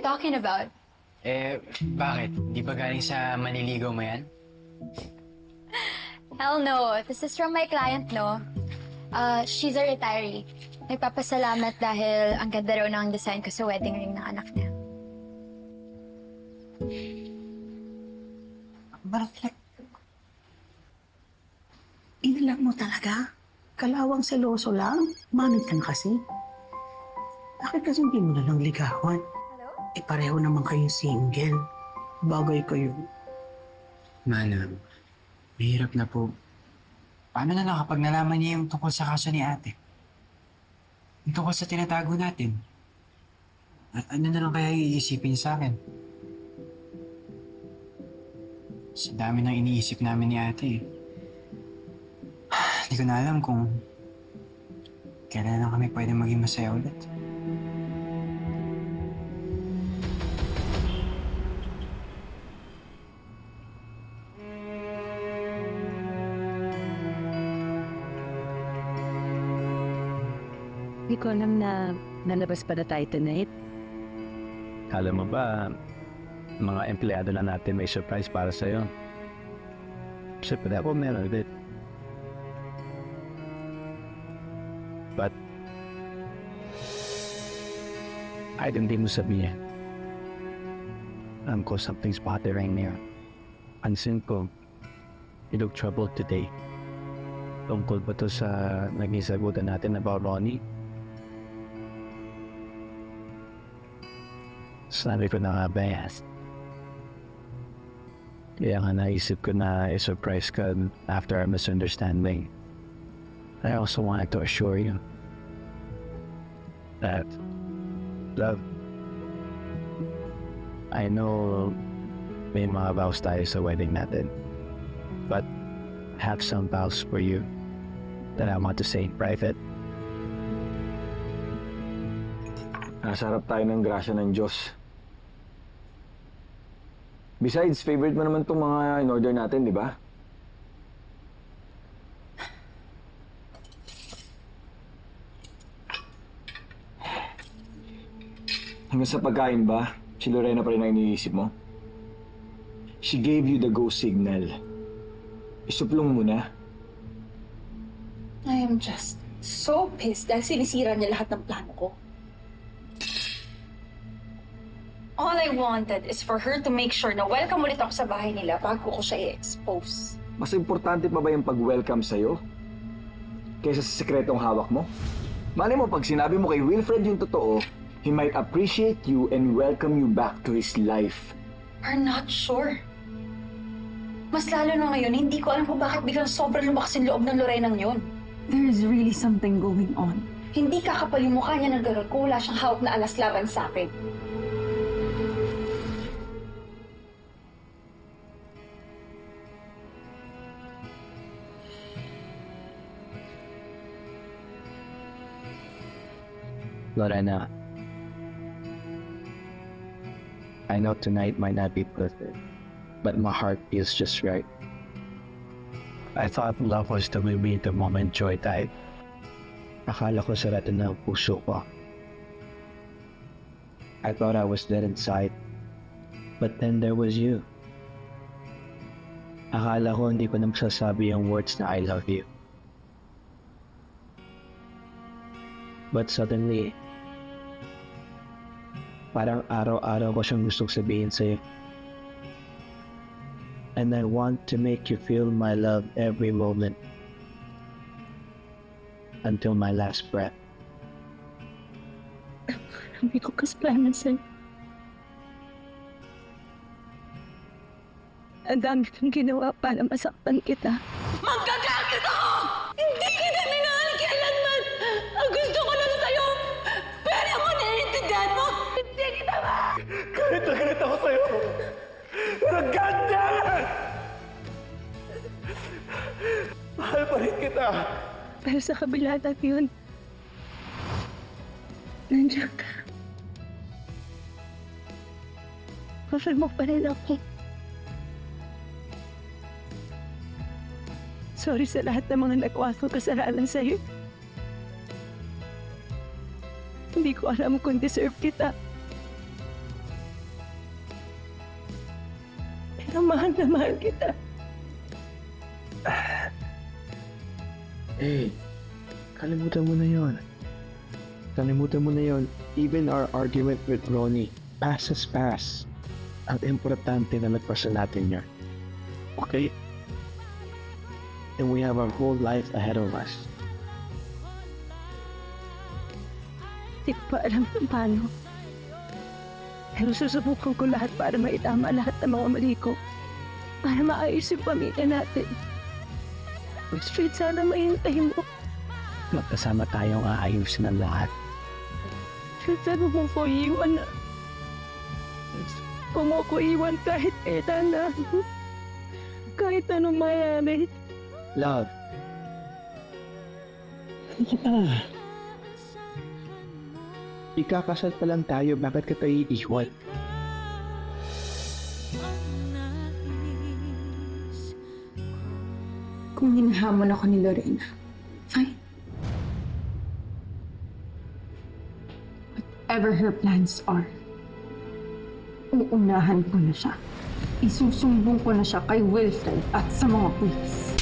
talking about? Bakit? Di ba galing sa maniligaw mo yan? Hell no. This is from my client, no? She's a retiree. Nagpapasalamat dahil ang ganda raw ng design ko sa wedding ring ng anak niya. Bartlek, inilang mo talaga? Kalawang seloso lang? Manit ka na kasi. Bakit kasi hindi mo na lang ligawan? Hello? Pareho naman kayong single. Bagay kayo. Manang, mahirap na po. Paano na lang kapag nalaman niya yung tungkol sa kaso ni ate? Yung tungkol sa tinatago natin? Ano na lang kaya iisipin niya sa akin? Sa dami ng iniisip namin ni ate eh. Hindi ko na alam kung kailan lang kami pwede maging masaya ulit. Hindi ko alam na nalabas pa na tayo tonight. Alam mo ba, mga empleyado na natin may surprise para sa'yo. Siyempre ako meron din. But, kahit hindi mo sabihin, alam ko something's bothering me. Pansin ko, you look troubled today. Tungkol ba to sa naging sagutan natin about Ronnie? Sabi ko na nga ba yan? Kaya nga naisip ko na i-surprise ka after our misunderstanding. I also wanted to assure you that, love, I know may mga vows tayo sa wedding natin, but I have some vows for you that I want to say in private. Nasarap tayo ng grasya ng Diyos. Besides, favorite mo naman itong mga in-order natin, di ba? Hanggang sa pagkain ba, si Lorena pa rin ang iniisip mo? She gave you the go signal. Isuplong mo na. I am just so pissed dahil sinisira niya lahat ng plano ko. All I wanted is for her to make sure na welcome ulit ako sa bahay nila bago ko siya i-expose. Mas importante pa ba yung pag-welcome sa'yo? Kaysa sa sekretong hawak mo? Malay mo, pag sinabi mo kay Wilfred yung totoo, he might appreciate you and welcome you back to his life. Are not sure. Mas lalo na ngayon, hindi ko alam kung bakit biglang sobrang lumakas yung loob ng Lorenang yun. There is really something going on. Hindi kakapal yung mukha niya ng gano'n kung wala siyang hawak na alas laban sa akin. Lorena, I know tonight might not be perfect, but my heart feels just right. I thought love was the way we the moment joy died. Akala ko sarado na ang puso ko. I thought I was dead inside, but then there was you. Akala ko hindi ko na masasabi ang words na I love you. But suddenly, parang araw-araw ko siyang gustong sabihin sa'yo. And I want to make you feel my love every moment. Until my last breath. Hindi ko kasalanan sa'yo. Ang dami kong ginawa para masaktan kita. Magkakakit ako! Hindi kita minahal kailanman! Ang gusto ko lang sa'yo, pera mo, naiintindihan mo! Hindi kita ba? Galit na galit ako sa'yo! Pero God damn it! Mahal pa rin kita! Pero sa kabila ng yun, nandiyan ka. Mahal mo pa rin ako. Sorry sa lahat ng mga nagawa kong kasalanan sa'yo. Hindi ko alam kung deserve kita. na mahal kita. Hey, kalimutan mo na yon. Kalimutan mo na yon. Even our argument with Ronnie, past is past. Ang importante na nagpasa natin niya. Okay? And we have our whole life ahead of us. Hindi ko pa alam kung paano. Pero susubukan ko lahat para maitama lahat ng mga mali ko. Para maayos yung pamilya natin. Straight, sana mahintay mo. Magkasama tayong aayusin ang lahat. Straight, sana mo ko iwan na. Kung mo ko iwan kahit kailan na. Kahit anong mayari. Love. Ikakasal pa lang tayo, bakit ka tayo iiwan? Kung hinahamon ako ni Lorena, fine. Whatever her plans are, uunahan ko na siya. Isusumbong ko na siya kay Wilfred at sa mga pulis.